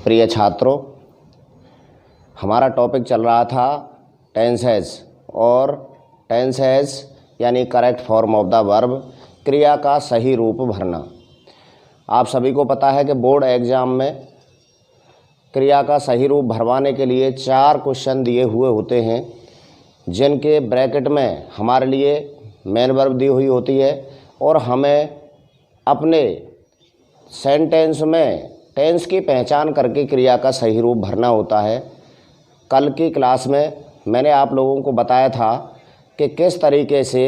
प्रिय छात्रों, हमारा टॉपिक चल रहा था टेंसेस और टेंसेस यानी correct form of the verb, क्रिया का सही रूप भरना। आप सभी को पता है कि बोर्ड एग्ज़ाम में क्रिया का सही रूप भरवाने के लिए 4 क्वेश्चन दिए हुए होते हैं, जिनके ब्रैकेट में हमारे लिए मेन वर्ब दी हुई होती है और हमें अपने सेंटेंस में टेंस की पहचान करके क्रिया का सही रूप भरना होता है। कल की क्लास में मैंने आप लोगों को बताया था कि किस तरीके से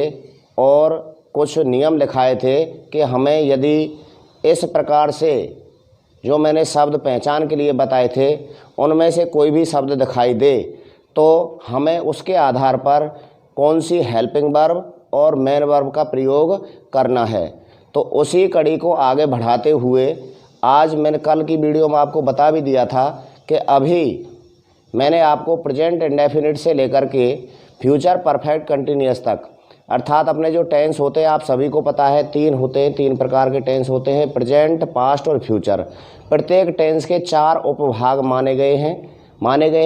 और कुछ नियम लिखाए थे कि हमें यदि इस प्रकार से जो मैंने शब्द पहचान के लिए बताए थे उनमें से कोई भी शब्द दिखाई दे तो हमें उसके आधार पर कौन सी हेल्पिंग वर्ब और मेन वर्ब का प्रयोग करना है। तो उसी कड़ी को आगे बढ़ाते हुए आज मैंने कल की वीडियो में आपको बता भी दिया था कि अभी मैंने आपको प्रेजेंट इंडेफिनिट से लेकर के फ्यूचर परफेक्ट कंटिन्यूअस तक, अर्थात अपने जो टेंस होते हैं आप सभी को पता है 3 होते हैं, 3 प्रकार के टेंस होते हैं, प्रेजेंट, पास्ट और फ्यूचर। प्रत्येक टेंस के 4 उपभाग माने गए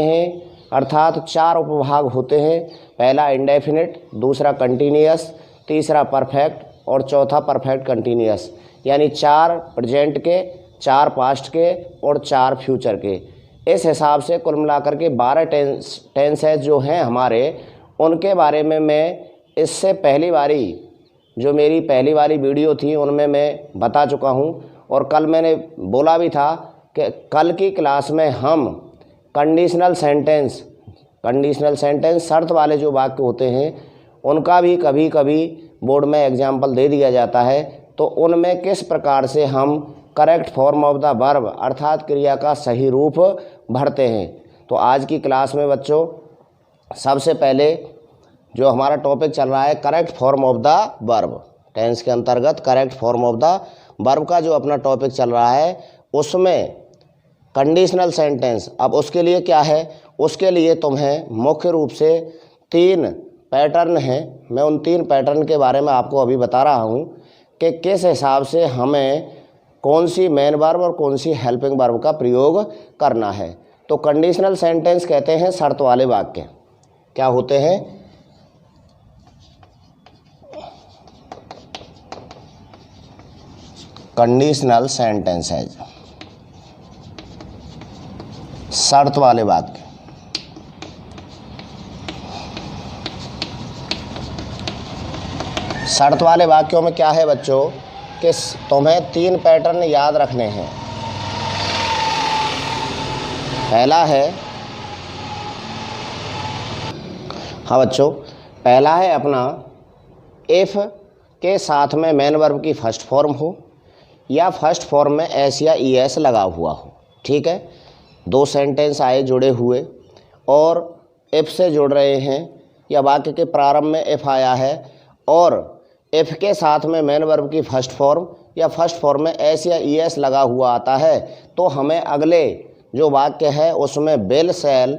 हैं अर्थात 4 उपभाग होते हैं। पहला इंडेफिनिट, दूसरा कंटिन्यूअस, तीसरा परफेक्ट और चौथा परफेक्ट कंटिन्यूअस, यानी 4 प्रेजेंट के, 4 पास्ट के और 4 फ्यूचर के। इस हिसाब से कुल मिलाकर के 12 टेंसेस जो हैं हमारे, उनके बारे में मैं इससे पहली बारी जो मेरी पहली वाली वीडियो थी उनमें मैं बता चुका हूं। और कल मैंने बोला भी था कि कल की क्लास में हम कंडीशनल सेंटेंस शर्त वाले जो वाक्य होते हैं उनका भी कभी कभी बोर्ड में एग्जाम्पल दे दिया जाता है, तो उनमें किस प्रकार से हम correct form of the verb अर्थात क्रिया का सही रूप भरते हैं। तो आज की क्लास में बच्चों सबसे पहले जो हमारा टॉपिक चल रहा है correct form of the verb, tense के अंतर्गत correct form of the verb का जो अपना टॉपिक चल रहा है उसमें कंडीशनल सेंटेंस। अब उसके लिए क्या है, उसके लिए तुम्हें मुख्य रूप से 3 पैटर्न हैं। मैं उन 3 पैटर्न के बारे में आपको अभी बता रहा हूं कि किस हिसाब से हमें कौन सी मेन वर्ब और कौन सी हेल्पिंग वर्ब का प्रयोग करना है। तो कंडीशनल सेंटेंस कहते हैं शर्त वाले वाक्य। क्या होते हैं? कंडीशनल सेंटेंसेज, शर्त वाले वाक्य। शर्त वाले वाक्यों में क्या है बच्चों कि तुम्हें 3 पैटर्न याद रखने हैं। पहला है, हाँ बच्चों, पहला है अपना इफ़ के साथ में मेन वर्ब की फर्स्ट फॉर्म हो या फर्स्ट फॉर्म में एस या ई एस लगा हुआ हो। ठीक है, 2 सेंटेंस आए जुड़े हुए और इफ़ से जुड़ रहे हैं या वाक्य के प्रारंभ में इफ़ आया है और इफ़ के साथ में मेन वर्ब की फर्स्ट फॉर्म या फर्स्ट फॉर्म में एस या ई एस लगा हुआ आता है, तो हमें अगले जो वाक्य है उसमें will, shell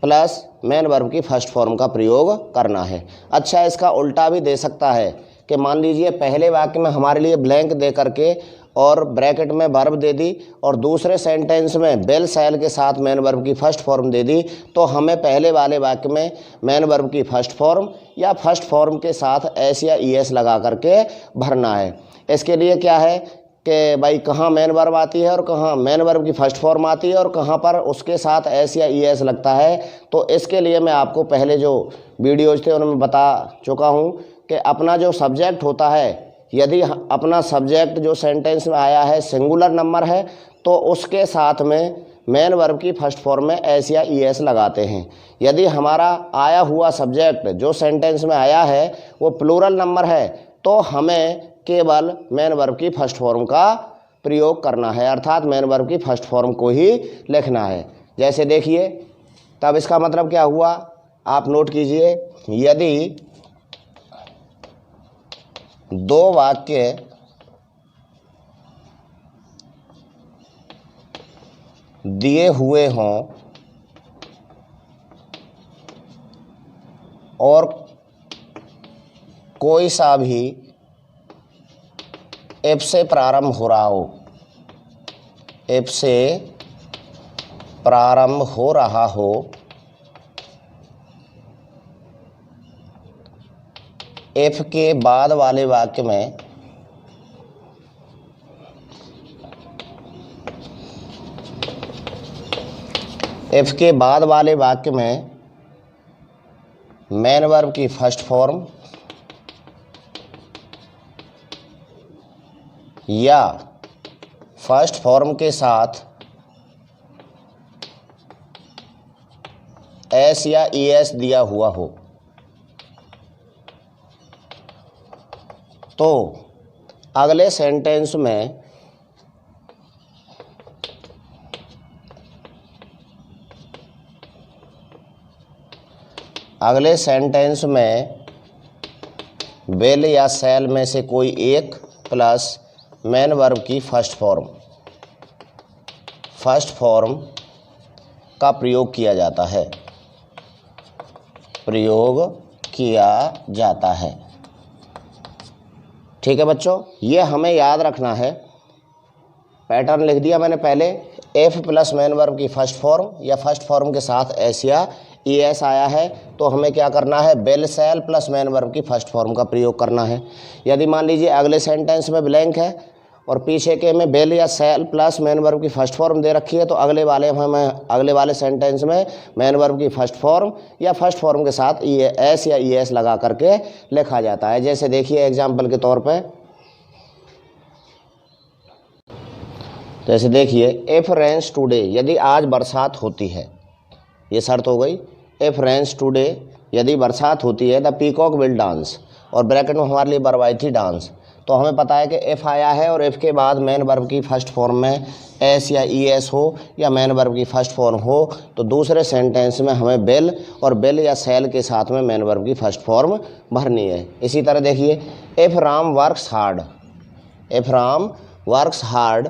plus main verb की फर्स्ट फॉर्म का प्रयोग करना है। अच्छा, इसका उल्टा भी दे सकता है कि मान लीजिए पहले वाक्य में हमारे लिए ब्लैंक दे करके और ब्रैकेट में वर्ब दे दी और दूसरे सेंटेंस में विल, शैल के साथ मेन वर्ब की फर्स्ट फॉर्म दे दी, तो हमें पहले वाले वाक्य में मेन वर्ब की फर्स्ट फॉर्म या फर्स्ट फॉर्म के साथ एस या ई एस लगा करके भरना है। इसके लिए क्या है कि भाई कहाँ मेन वर्ब आती है और कहाँ मेन वर्ब की फर्स्ट फॉर्म आती है और कहाँ पर उसके साथ एस या ई एस लगता है। तो इसके लिए मैं आपको पहले जो वीडियोज थे उनमें बता चुका हूँ कि अपना जो सब्जेक्ट होता है, यदि अपना सब्जेक्ट जो सेंटेंस में आया है सिंगुलर नंबर है तो उसके साथ में मेन वर्ब की फर्स्ट फॉर्म में एस या ई एस लगाते हैं। यदि हमारा आया हुआ सब्जेक्ट जो सेंटेंस में आया है वो प्लूरल नंबर है तो हमें केवल मेन वर्ब की फर्स्ट फॉर्म का प्रयोग करना है, अर्थात मेन वर्ब की फर्स्ट फॉर्म को ही लिखना है। जैसे देखिए, तब इसका मतलब क्या हुआ आप नोट कीजिए। यदि 2 वाक्य दिए हुए हों और कोई सा भी एफ से प्रारंभ हो रहा हो, एफ से प्रारंभ हो रहा हो, एफ के बाद वाले वाक्य में एफ के बाद वाले वाक्य में मेन वर्ब की फर्स्ट फॉर्म या फर्स्ट फॉर्म के साथ एस या ईएस दिया हुआ हो, तो अगले सेंटेंस में विल या शैल में से कोई एक प्लस मेन वर्ब की फर्स्ट फॉर्म का प्रयोग किया जाता है। ठीक है बच्चों, ये हमें याद रखना है। पैटर्न लिख दिया मैंने पहले, एफ प्लस मेन वर्ब की फर्स्ट फॉर्म या फर्स्ट फॉर्म के साथ एस या ईएस आया है, तो हमें क्या करना है, will shall plus main verb की फर्स्ट फॉर्म का प्रयोग करना है। यदि मान लीजिए अगले सेंटेंस में ब्लैंक है और पीछे के में बेल या सेल प्लस मेन वर्ब की फर्स्ट फॉर्म दे रखी है, तो अगले वाले सेंटेंस में मेन वर्ब की फर्स्ट फॉर्म या फर्स्ट फॉर्म के साथ एस या ईएस लगा करके लिखा जाता है। जैसे देखिए एग्जाम्पल के तौर पे, जैसे देखिए इफ रेन्स टुडे, यदि आज बरसात होती है, ये शर्त हो गई। इफ रेन्स टुडे, यदि बरसात होती है, द पीकॉक विल डांस, और ब्रैकेट में हमारे लिए वर्ब आई थी डांस। तो हमें पता है कि इफ़ आया है और इफ़ के बाद मेन वर्ब की फर्स्ट फॉर्म में एस या ईएस हो या मेन वर्ब की फर्स्ट फॉर्म हो, तो दूसरे सेंटेंस में हमें बेल और बेल या सेल के साथ में मेन वर्ब की फर्स्ट फॉर्म भरनी है। इसी तरह देखिए इफ़ राम वर्क्स हार्ड,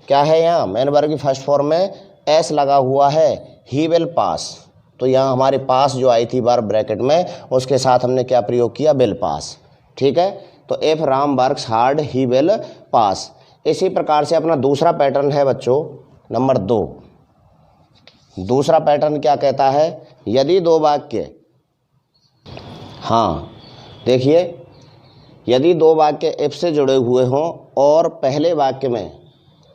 क्या है यहाँ, मेन वर्ब की फर्स्ट फॉर्म में एस लगा हुआ है, ही विल पास। तो यहाँ हमारे पास जो आई थी वर्ब ब्रैकेट में, उसके साथ हमने क्या प्रयोग किया, विल पास। ठीक है, तो if Ram works hard he will pass. इसी प्रकार से अपना दूसरा पैटर्न है बच्चों नंबर 2। दूसरा पैटर्न क्या कहता है, यदि दो वाक्य, हाँ देखिए, यदि दो वाक्य इफ से जुड़े हुए हों और पहले वाक्य में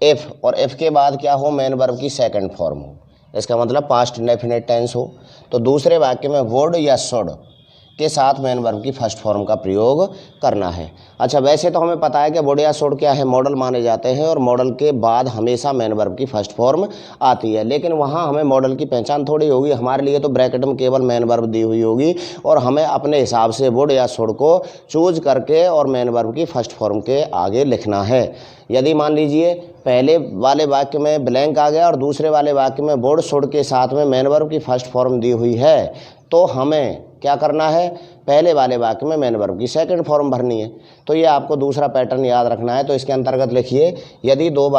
इफ और इफ के बाद क्या हो, मेन वर्ब की सेकंड फॉर्म हो, इसका मतलब पास्ट इंडेफिनिट टेंस हो, तो दूसरे वाक्य में वुड या शुड के साथ मेन वर्ब की फर्स्ट फॉर्म का प्रयोग करना है। अच्छा, वैसे तो हमें पता है कि वुड या शुड क्या है, मॉडल माने जाते हैं और मॉडल के बाद हमेशा मेन वर्ब की फर्स्ट फॉर्म आती है, लेकिन वहाँ हमें मॉडल की पहचान थोड़ी होगी। हमारे लिए तो ब्रैकेट में केवल मेन वर्ब दी हुई होगी और हमें अपने हिसाब से वुड या शुड को चूज करके और मेन वर्ब की फर्स्ट फॉर्म के आगे लिखना है। यदि मान लीजिए पहले वाले वाक्य में ब्लैंक आ गया और दूसरे वाले वाक्य में वुड शुड के साथ में मेन वर्ब की फर्स्ट फॉर्म दी हुई है, तो हमें क्या करना है, पहले वाले वाक्य में मेन वर्ब की सेकंड फॉर्म भरनी है। तो ये आपको दूसरा पैटर्न याद रखना है। तो इसके अंतर्गत लिखिए, यदि दो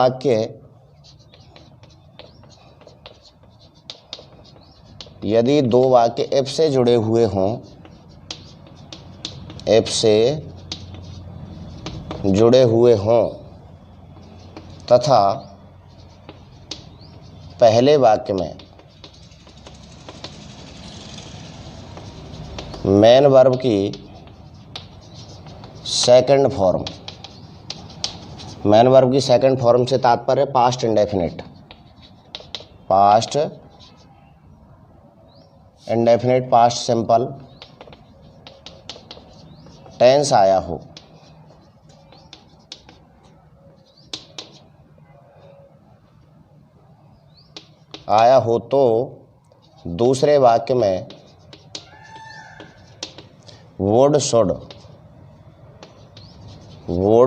वाक्य इफ से जुड़े हुए हों, इफ से जुड़े हुए हों तथा पहले वाक्य में मेन वर्ब की सेकंड फॉर्म, मेन वर्ब की सेकंड फॉर्म से तात्पर्य past indefinite past simple tense आया हो तो दूसरे वाक्य में वुड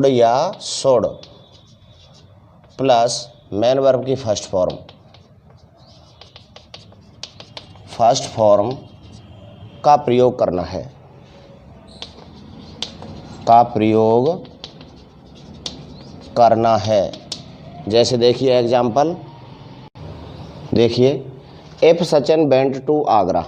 या शुड प्लस मेन वर्ब की फर्स्ट फॉर्म का प्रयोग करना है। जैसे देखिए एग्जाम्पल, देखिए if Sachin went to Agra,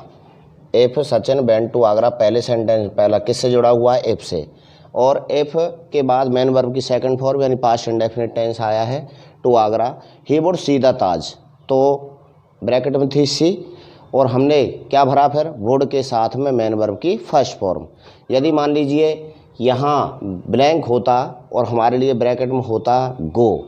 if Sachin went to Agra, पहले सेंटेंस पहला किससे जुड़ा हुआ है, इफ से। और एफ के बाद मेन वर्ब की सेकंड फॉर्म यानी पास्ट इंडेफिनिट टेंस आया है to Agra, he would see the Taj, तो ब्रैकेट में थी सी और हमने क्या भरा फिर वुड के साथ में मेन वर्ब की फर्स्ट फॉर्म। यदि मान लीजिए यहाँ ब्लैंक होता और हमारे लिए ब्रैकेट में होता go,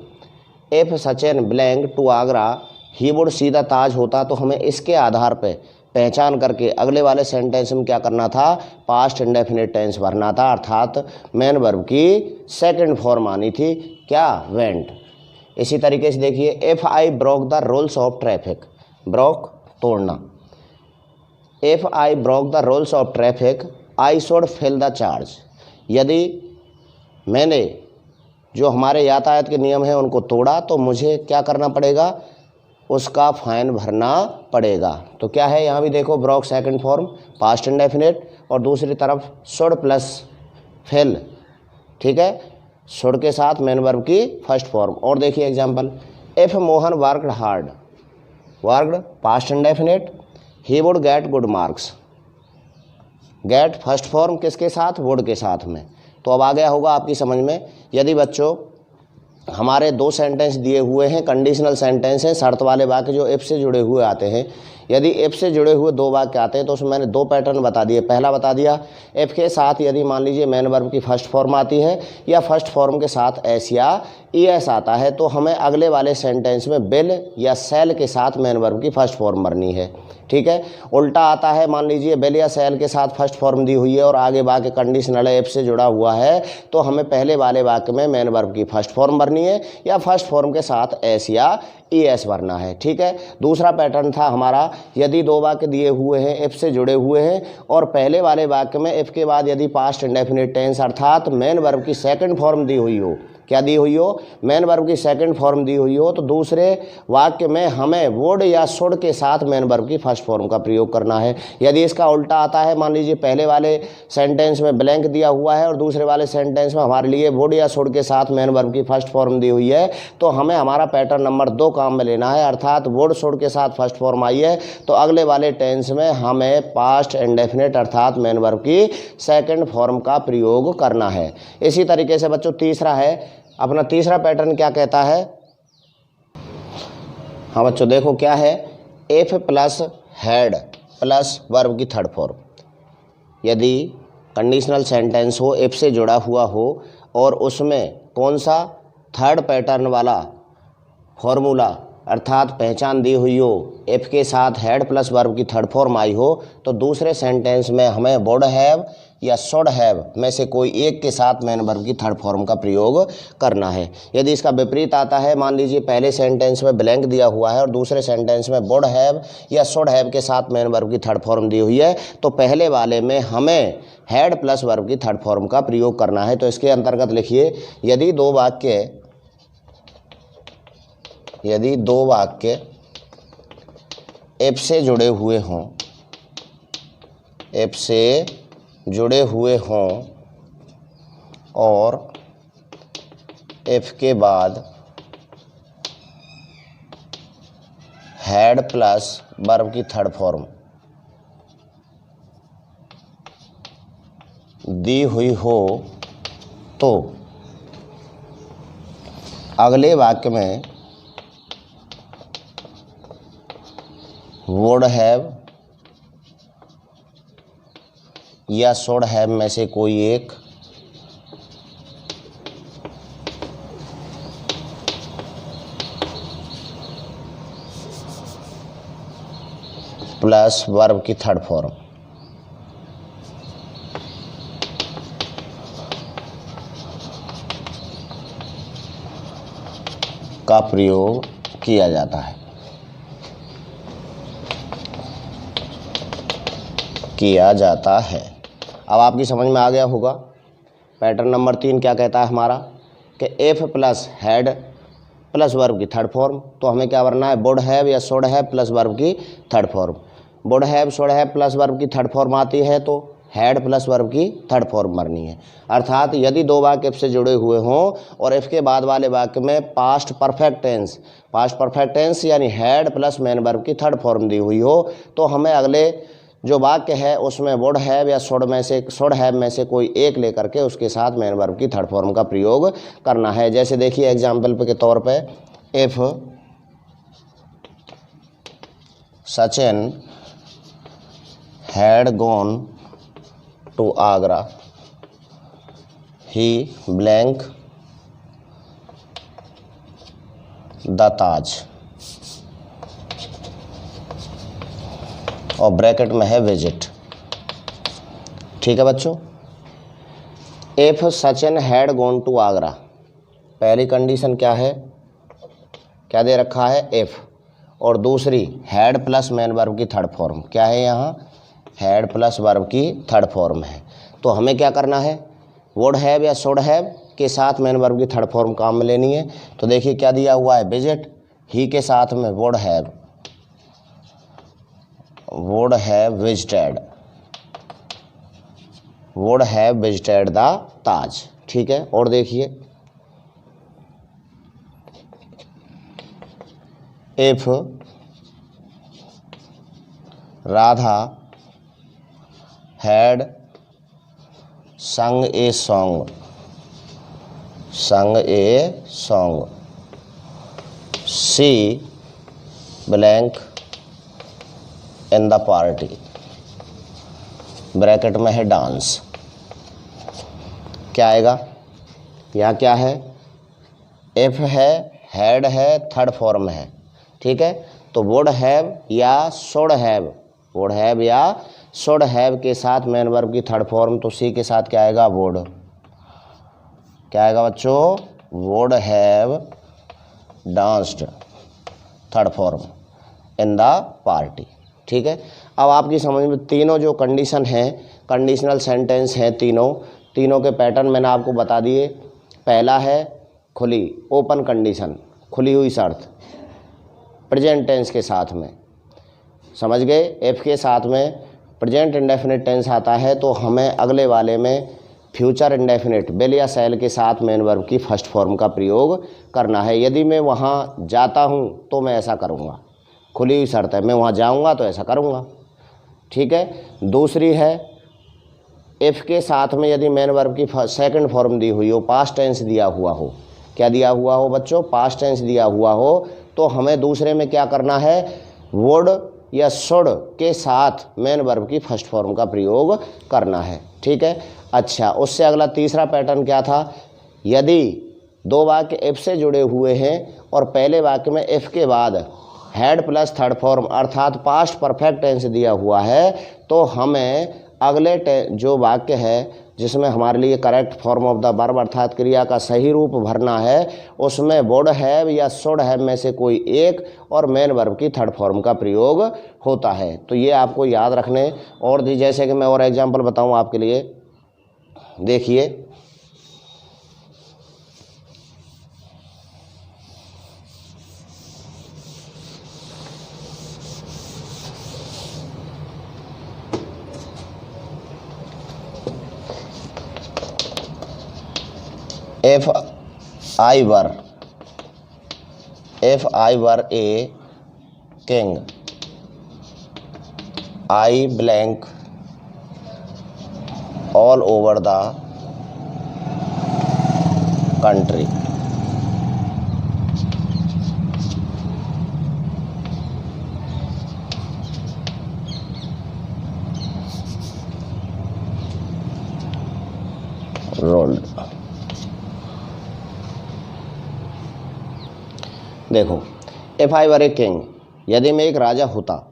if Sachin blank to Agra he would see the Taj होता, तो हमें इसके आधार पे पहचान करके अगले वाले सेंटेंस में क्या करना था, पास्ट इंडेफिनिट टेंस भरना था, अर्थात मेन वर्ब की सेकंड फॉर्म आनी थी, क्या, वेंट। इसी तरीके से देखिए if I broke the rules of traffic, broke तोड़ना, if I broke the rules of traffic I should fill the charge, यदि मैंने जो हमारे यातायात के नियम हैं उनको तोड़ा तो मुझे क्या करना पड़ेगा, उसका फाइन भरना पड़ेगा। तो क्या है यहाँ भी देखो broke second form past indefinite और दूसरी तरफ शुड प्लस फिल, ठीक है, शुड के साथ मेन वर्ब की फर्स्ट फॉर्म। और देखिए example, if Mohan worked hard, worked past indefinite, he would get good marks, get first form किसके साथ, वुड के साथ में। तो अब आ गया होगा आपकी समझ में। यदि बच्चों हमारे दो सेंटेंस दिए हुए हैं, कंडीशनल सेंटेंस हैं, शर्त वाले वाक्य जो इफ से जुड़े हुए आते हैं, यदि इफ से जुड़े हुए दो वाक्य आते हैं तो उसमें मैंने दो पैटर्न बता दिए। पहला बता दिया इफ के साथ यदि मान लीजिए मेन वर्ब की फर्स्ट फॉर्म आती है या फर्स्ट फॉर्म के साथ एस या ईएस आता है तो हमें अगले वाले सेंटेंस में विल या सेल के साथ मेन वर्ब की फर्स्ट फॉर्म भरनी है, ठीक है। उल्टा आता है, मान लीजिए विल या सेल के साथ फर्स्ट फॉर्म दी हुई है और आगे वाक्य कंडीशनल इफ से जुड़ा हुआ है तो हमें पहले वाले वाक्य में मेन वर्ब की फर्स्ट फॉर्म भरनी है या फर्स्ट फॉर्म के साथ एस या ईएस भरना है, ठीक है। दूसरा पैटर्न था हमारा, यदि दो वाक्य दिए हुए हैं इफ से जुड़े हुए हैं और पहले वाले वाक्य में इफ के बाद यदि पास्ट इंडेफिनिट टेंस अर्थात मेन वर्ब की सेकंड फॉर्म दी हुई हो, क्या दी हुई हो, मेन वर्ब की सेकंड फॉर्म दी हुई हो, तो दूसरे वाक्य में हमें वुड या शुड के साथ मेन वर्ब की फर्स्ट फॉर्म का प्रयोग करना है। यदि इसका उल्टा आता है, मान लीजिए पहले वाले सेंटेंस में ब्लैंक दिया हुआ है और दूसरे वाले सेंटेंस में हमारे लिए वुड या शुड के साथ मेन वर्ब की फर्स्ट फॉर्म दी हुई है, तो हमें हमारा पैटर्न नंबर 2 काम में लेना है, अर्थात वुड शुड के साथ फर्स्ट फॉर्म आई है तो अगले वाले टेंस में हमें पास्ट इंडेफिनिट अर्थात मेन वर्ब की सेकंड फॉर्म का प्रयोग करना है। इसी तरीके से बच्चों तीसरा है, अपना तीसरा पैटर्न क्या कहता है, हाँ बच्चों देखो क्या है, if plus had plus verb की थर्ड फॉर्म। यदि कंडीशनल सेंटेंस हो, इफ से जुड़ा हुआ हो और उसमें कौन सा थर्ड पैटर्न वाला फॉर्मूला अर्थात पहचान दी हुई हो, इफ के साथ हैड प्लस वर्ब की थर्ड फॉर्म आई हो तो दूसरे सेंटेंस में हमें वुड हैव या शुड हैव में से कोई एक के साथ मेन वर्ब की थर्ड फॉर्म का प्रयोग करना है। यदि इसका विपरीत आता है, मान लीजिए पहले सेंटेंस में ब्लैंक दिया हुआ है और दूसरे सेंटेंस में वुड हैव या शुड हैव के साथ मेन वर्ब की थर्ड फॉर्म दी हुई है तो पहले वाले में हमें हैड प्लस वर्ब की थर्ड फॉर्म का प्रयोग करना है। तो इसके अंतर्गत लिखिए, यदि दो वाक्य इफ से जुड़े हुए हों, इफ से जुड़े हुए हों और इफ के बाद हैड प्लस वर्ब की थर्ड फॉर्म दी हुई हो तो अगले वाक्य में वुड हैव या शुड हैव में से कोई एक प्लस वर्ब की थर्ड फॉर्म का प्रयोग किया जाता है, अब आपकी समझ में आ गया होगा। पैटर्न नंबर 3 क्या कहता है हमारा कि if plus had plus verb की थर्ड फॉर्म, तो हमें क्या भरना है, वुड हैव या शुड हैव प्लस वर्ब की third form. Would have should have plus verb की थर्ड फॉर्म आती है तो हैड प्लस वर्ब की थर्ड फॉर्म भरनी है। अर्थात यदि दो वाक्य इफ से जुड़े हुए हों और इफ के बाद वाले वाक्य में पास्ट परफेक्ट टेंस यानी हैड प्लस मेन वर्ब की थर्ड फॉर्म दी हुई हो तो हमें अगले जो वाक्य है उसमें वुड हैव या शुड हैव में से कोई एक लेकर के उसके साथ मेन वर्ब की थर्ड फॉर्म का प्रयोग करना है। जैसे देखिए एग्जाम्पल के तौर पे, if Sachin had gone to Agra he blank the Taj, और ब्रैकेट में है विजिट। ठीक है बच्चों, if Sachin had gone to Agra, पहली कंडीशन क्या है, क्या दे रखा है, इफ, और दूसरी हैड प्लस मेन वर्ब की थर्ड फॉर्म क्या है, यहाँ हैड प्लस वर्ब की थर्ड फॉर्म है। तो हमें क्या करना है, वुड हैव या शुड हैव के साथ मेन वर्ब की थर्ड फॉर्म काम में लेनी है। तो देखिए क्या दिया हुआ है, विजिट, ही के साथ में would have visited, would have visited the Taj. ठीक है, और देखिए if Radha had sung a song she blank in the party, bracket में है डांस। क्या आएगा, यहाँ क्या है, इफ है, हैड है, थर्ड फॉर्म है। ठीक है, तो वुड हैव या शुड हैव, वुड हैव या शुड हैव के साथ मेन वर्ब की थर्ड फॉर्म, तो सी के साथ क्या आएगा, वुड, क्या आएगा बच्चों, would have danced, third form, in the party. ठीक है, अब आपकी समझ में तीनों जो कंडीशन हैं, कंडीशनल सेंटेंस हैं, तीनों के पैटर्न मैंने आपको बता दिए। पहला है खुली, ओपन कंडीशन, खुली हुई शर्त, प्रेजेंट टेंस के साथ में, समझ गए। एफ के साथ में प्रेजेंट इंडेफिनिट टेंस आता है, तो हमें अगले वाले में फ्यूचर इंडेफिनिट विल या शैल के साथ मेन वर्ब की फर्स्ट फॉर्म का प्रयोग करना है। यदि मैं वहाँ जाता हूँ तो मैं ऐसा करूँगा, खुली हुई शर्त है, मैं वहाँ जाऊँगा तो ऐसा करूँगा। ठीक है, दूसरी है इफ़ के साथ में यदि मेन वर्ब की सेकंड फॉर्म दी हुई हो, पास्ट टेंस दिया हुआ हो, क्या दिया हुआ हो बच्चों, पास्ट टेंस दिया हुआ हो, तो हमें दूसरे में क्या करना है, वुड या शुड के साथ मेन वर्ब की फर्स्ट फॉर्म का प्रयोग करना है। ठीक है, अच्छा, उससे अगला तीसरा पैटर्न क्या था, यदि दो वाक्य इफ से जुड़े हुए हैं और पहले वाक्य में इफ के बाद हैड प्लस थर्ड फॉर्म अर्थात पास्ट परफेक्ट टेंस दिया हुआ है, तो हमें अगले जो वाक्य है जिसमें हमारे लिए correct form of the verb अर्थात क्रिया का सही रूप भरना है, उसमें वुड हैव या शुड हैव में से कोई एक और मेन वर्ब की थर्ड फॉर्म का प्रयोग होता है। तो ये आपको याद रखने, और जैसे कि मैं और एग्जांपल बताऊं आपके लिए, देखिए if I were a king, I blank all over the country. Rolled. देखो, if I were a king, यदि मैं एक राजा होता,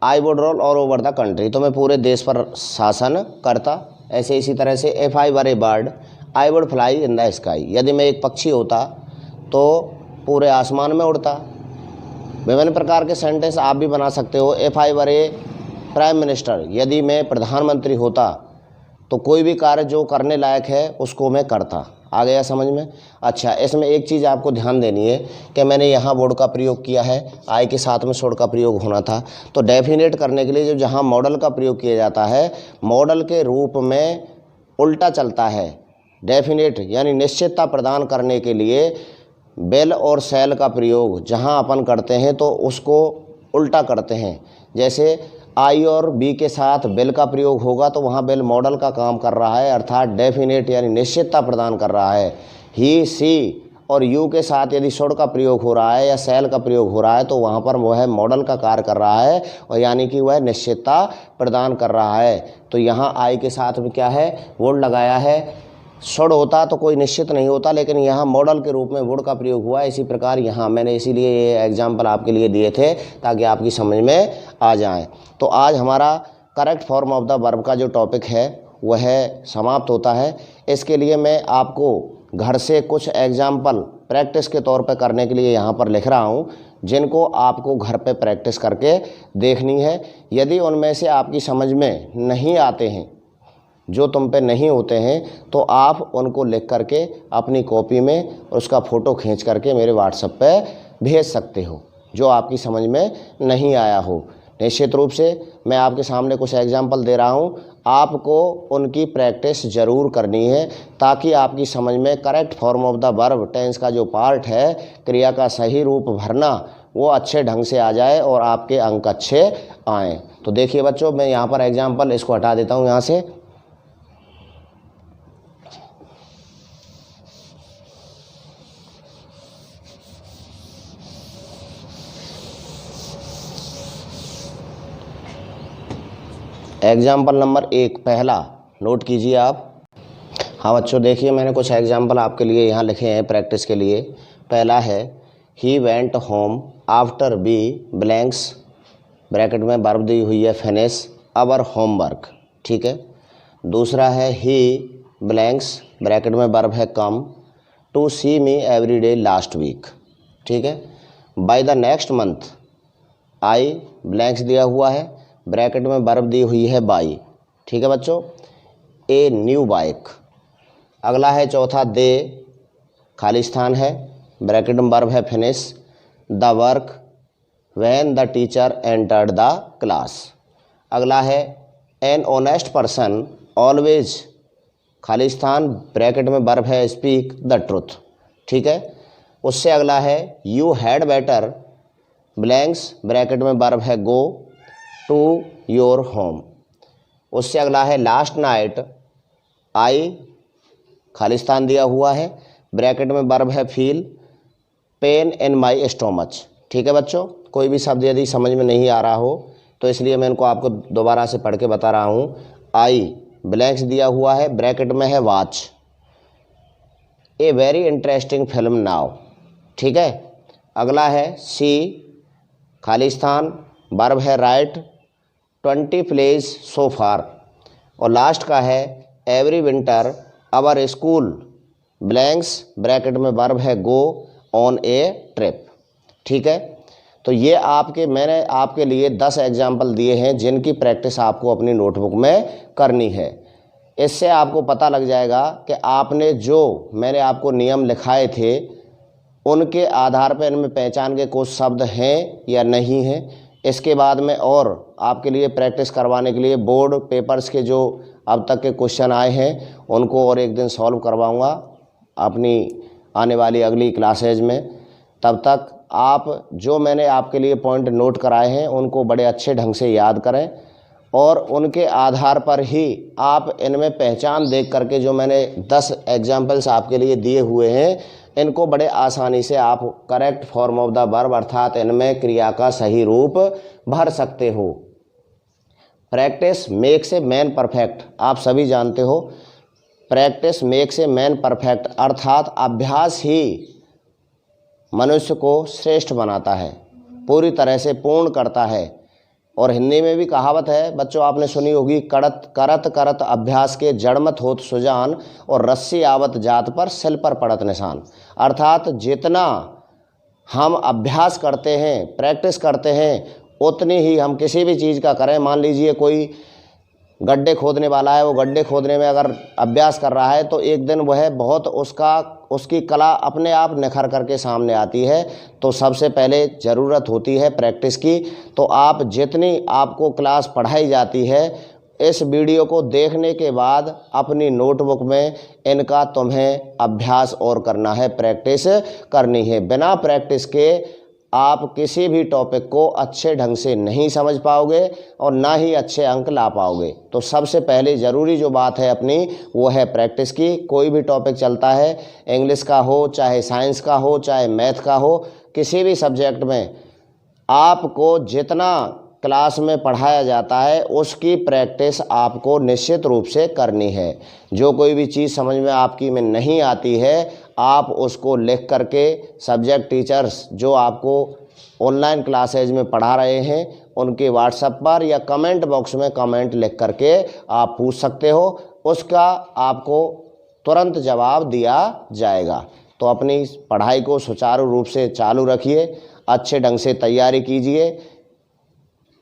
I would roll all over the country, तो मैं पूरे देश पर शासन करता। ऐसे इसी तरह से if I were A bird, I would fly in the sky, यदि मैं एक पक्षी होता तो पूरे आसमान में उड़ता। विभिन्न प्रकार के सेंटेंस आप भी बना सकते हो। If I were A prime minister, यदि मैं प्रधानमंत्री होता तो कोई भी कार्य जो करने लायक है उसको मैं करता। आ गया समझ में। अच्छा, इसमें एक चीज़ आपको ध्यान देनी है कि मैंने यहाँ वुड का प्रयोग किया है, आई के साथ में शुड का प्रयोग होना था। तो डेफिनेट करने के लिए जो जहाँ मॉडल का प्रयोग किया जाता है, मॉडल के रूप में उल्टा चलता है। डेफिनेट यानी निश्चितता प्रदान करने के लिए बेल और सेल का प्रयोग जहाँ अपन करते हैं तो उसको उल्टा करते हैं। जैसे आई और बी के साथ विल का प्रयोग होगा तो वहाँ विल मॉडल का काम कर रहा है, अर्थात डेफिनेट यानी निश्चितता प्रदान कर रहा है। ही सी और यू के साथ यदि शुड का प्रयोग हो रहा है या शैल का प्रयोग हो रहा है तो वहाँ पर वह मॉडल का कार्य कर रहा है और यानी कि वह निश्चितता प्रदान कर रहा है। तो यहाँ आई के साथ में क्या है, वुड लगाया है। शुड होता तो कोई निश्चित नहीं होता, लेकिन यहाँ मॉडल के रूप में वुड का प्रयोग हुआ है। इसी प्रकार यहाँ मैंने इसीलिए ये एग्जाम्पल आपके लिए दिए थे ताकि आपकी समझ में आ जाए। तो आज हमारा correct form of the verb का जो टॉपिक है वह समाप्त होता है। इसके लिए मैं आपको घर से कुछ एग्जाम्पल प्रैक्टिस के तौर पर करने के लिए यहाँ पर लिख रहा हूँ, जिनको आपको घर पे प्रैक्टिस करके देखनी है। यदि उनमें से आपकी समझ में नहीं आते हैं, जो तुम पे नहीं होते हैं, तो आप उनको लिख करके अपनी कॉपी में उसका फ़ोटो खींच करके मेरे व्हाट्सएप पे भेज सकते हो, जो आपकी समझ में नहीं आया हो। निश्चित रूप से मैं आपके सामने कुछ एग्जाम्पल दे रहा हूँ, आपको उनकी प्रैक्टिस ज़रूर करनी है ताकि आपकी समझ में correct form of the verb tense का जो पार्ट है, क्रिया का सही रूप भरना, वो अच्छे ढंग से आ जाए और आपके अंक अच्छे आएँ। तो देखिए बच्चों, मैं यहाँ पर एग्जाम्पल इसको हटा देता हूँ यहाँ से। एग्जाम्पल नंबर 1 पहला नोट कीजिए आप। हाँ बच्चों, देखिए मैंने कुछ एग्जाम्पल आपके लिए यहाँ लिखे हैं प्रैक्टिस के लिए। पहला है he went home after we blanks, bracket में वर्ब दी हुई है फिनिश अवर होमवर्क, ठीक है। दूसरा है ही ब्लैंक्स, ब्रैकेट में वर्ब है come to see me every day last week, ठीक है। By the next month I blanks दिया हुआ है, ब्रैकेट में वर्ब दी हुई है बाई, ठीक है बच्चों। A new bike. अगला है चौथा दे, खाली स्थान है, ब्रैकेट में वर्ब है finish the work when the teacher entered the class. अगला है एन ऑनेस्ट पर्सन ऑलवेज, खाली स्थान, ब्रैकेट में वर्ब है स्पीक द ट्रुथ, ठीक है। उससे अगला है you had better blanks, bracket में वर्ब है गो टू योर होम। उससे अगला है लास्ट नाइट आई, खाली स्थान दिया हुआ है, ब्रैकेट में वर्ब है feel pain in my stomach, ठीक है बच्चों। कोई भी शब्द यदि समझ में नहीं आ रहा हो तो इसलिए मैं इनको आपको दोबारा से पढ़ के बता रहा हूँ। आई ब्लैंक्स दिया हुआ है, ब्रैकेट में है watch a very interesting film now, ठीक है। अगला है सी, खाली स्थान, वर्ब है राइट 20 प्लेज सो फार। और लास्ट का है every winter our school blanks, bracket में वर्ब है गो ऑन ए ट्रिप, ठीक है। तो ये मैंने आपके लिए 10 एग्जाम्पल दिए हैं जिनकी प्रैक्टिस आपको अपनी नोटबुक में करनी है। इससे आपको पता लग जाएगा कि आपने जो मैंने आपको नियम लिखाए थे उनके आधार पर इनमें पहचान के कुछ शब्द हैं या नहीं हैं। इसके बाद में और आपके लिए प्रैक्टिस करवाने के लिए बोर्ड पेपर्स के जो अब तक के क्वेश्चन आए हैं उनको और एक दिन सॉल्व करवाऊंगा अपनी आने वाली अगली क्लासेज में। तब तक आप जो मैंने आपके लिए पॉइंट नोट कराए हैं उनको बड़े अच्छे ढंग से याद करें और उनके आधार पर ही आप इनमें पहचान देख करके जो मैंने 10 एग्जाम्पल्स आपके लिए दिए हुए हैं इनको बड़े आसानी से आप correct form of the verb अर्थात इनमें क्रिया का सही रूप भर सकते हो। Practice makes a man perfect, आप सभी जानते हो practice makes a man perfect अर्थात अभ्यास ही मनुष्य को श्रेष्ठ बनाता है, पूरी तरह से पूर्ण करता है। और हिंदी में भी कहावत है बच्चों, आपने सुनी होगी, करत करत करत अभ्यास के जड़मत होत सुजान और रस्सी आवत जात पर सिल पर पड़त निशान। अर्थात जितना हम अभ्यास करते हैं, प्रैक्टिस करते हैं, उतनी ही हम किसी भी चीज़ का करें। मान लीजिए कोई गड्ढे खोदने वाला है, वो गड्ढे खोदने में अगर अभ्यास कर रहा है तो एक दिन वह बहुत उसकी कला अपने आप निखर करके सामने आती है। तो सबसे पहले ज़रूरत होती है प्रैक्टिस की। तो आप जितनी आपको क्लास पढ़ाई जाती है, इस वीडियो को देखने के बाद अपनी नोटबुक में इनका तुम्हें अभ्यास और करना है, प्रैक्टिस करनी है। बिना प्रैक्टिस के आप किसी भी टॉपिक को अच्छे ढंग से नहीं समझ पाओगे और ना ही अच्छे अंक ला पाओगे। तो सबसे पहले ज़रूरी जो बात है अपनी वो है प्रैक्टिस की। कोई भी टॉपिक चलता है, इंग्लिश का हो, चाहे साइंस का हो, चाहे मैथ का हो, किसी भी सब्जेक्ट में आपको जितना क्लास में पढ़ाया जाता है उसकी प्रैक्टिस आपको निश्चित रूप से करनी है। जो कोई भी चीज़ समझ में आपकी में नहीं आती है, आप उसको लिख करके सब्जेक्ट टीचर्स जो आपको ऑनलाइन क्लासेज में पढ़ा रहे हैं उनके व्हाट्सएप पर या कमेंट बॉक्स में कमेंट लिख करके आप पूछ सकते हो, उसका आपको तुरंत जवाब दिया जाएगा। तो अपनी पढ़ाई को सुचारू रूप से चालू रखिए, अच्छे ढंग से तैयारी कीजिए,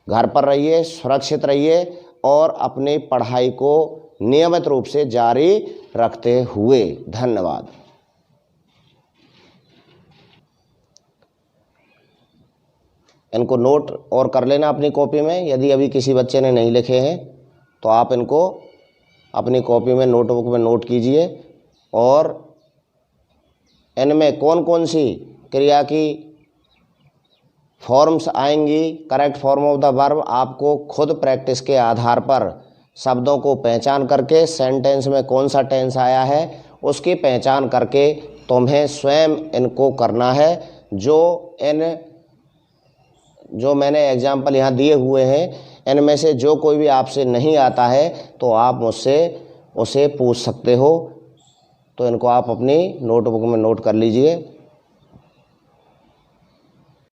घर पर रहिए, सुरक्षित रहिए और अपनी पढ़ाई को नियमित रूप से जारी रखते हुए। धन्यवाद। इनको नोट और कर लेना अपनी कॉपी में। यदि अभी किसी बच्चे ने नहीं लिखे हैं तो आप इनको अपनी कॉपी में, नोटबुक में नोट कीजिए और इनमें कौन कौन सी क्रिया की फॉर्म्स आएंगी, correct form of the verb, आपको खुद प्रैक्टिस के आधार पर शब्दों को पहचान करके सेंटेंस में कौन सा टेंस आया है उसकी पहचान करके तुम्हें स्वयं इनको करना है। जो मैंने एग्जाम्पल यहाँ दिए हुए हैं इनमें से जो कोई भी आपसे नहीं आता है तो आप मुझसे उसे पूछ सकते हो। तो इनको आप अपनी नोटबुक में नोट कर लीजिए।